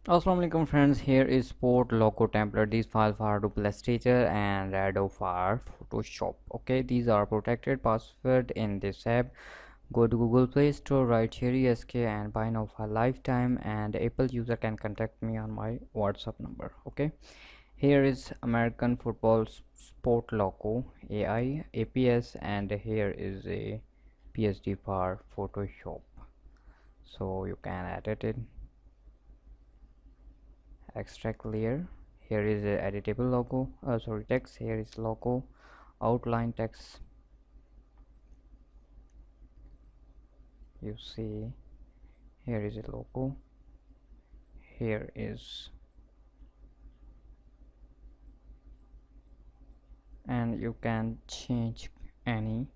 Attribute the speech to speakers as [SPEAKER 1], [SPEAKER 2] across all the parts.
[SPEAKER 1] Assalamualaikum friends, here is sport logo template. These files are duplicator and Adobe for Photoshop. Okay, these are protected password in this app. Go to Google Play Store, write Sheri SK and buy now for lifetime, and Apple user can contact me on my WhatsApp number. Okay, here is American football sport logo AI APS, and here is a PSD for Photoshop, so you can edit it, extract layer. Here is a editable logo, sorry, text. Here is logo, outline text. You see, here is a logo, here is, and you can change any,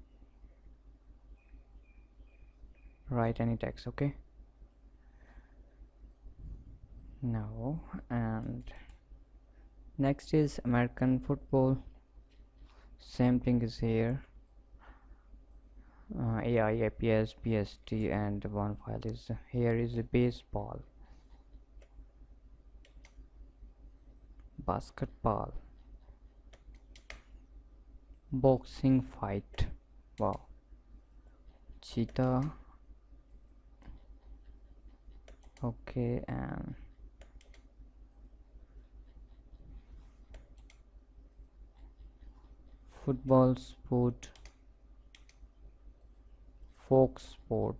[SPEAKER 1] write any text. Okay, now, and next is American football. Same thing is here, AI APS PSD, and one file is here is a baseball, basketball, boxing fight, wow, cheetah. Okay, and football sport, folk sport,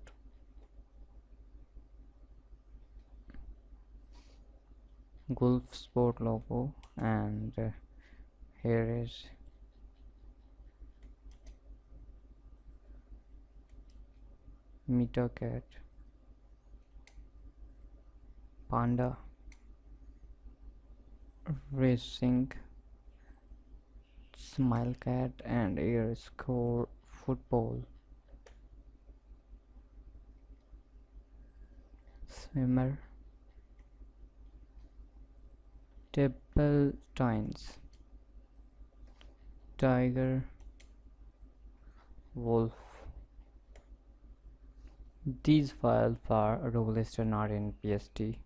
[SPEAKER 1] golf sport logo, and here is meter cat, panda, racing, smile cat, and here is score football, swimmer, table tines, tiger, wolf. These files are listed not in PSD.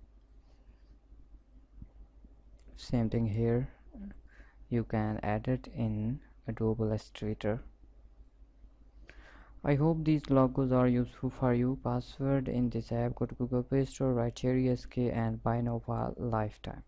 [SPEAKER 1] Same thing here, you can edit in Adobe Illustrator. I hope these logos are useful for you. Password in this app, go to Google Play Store, write Sheri SK and buy now for lifetime.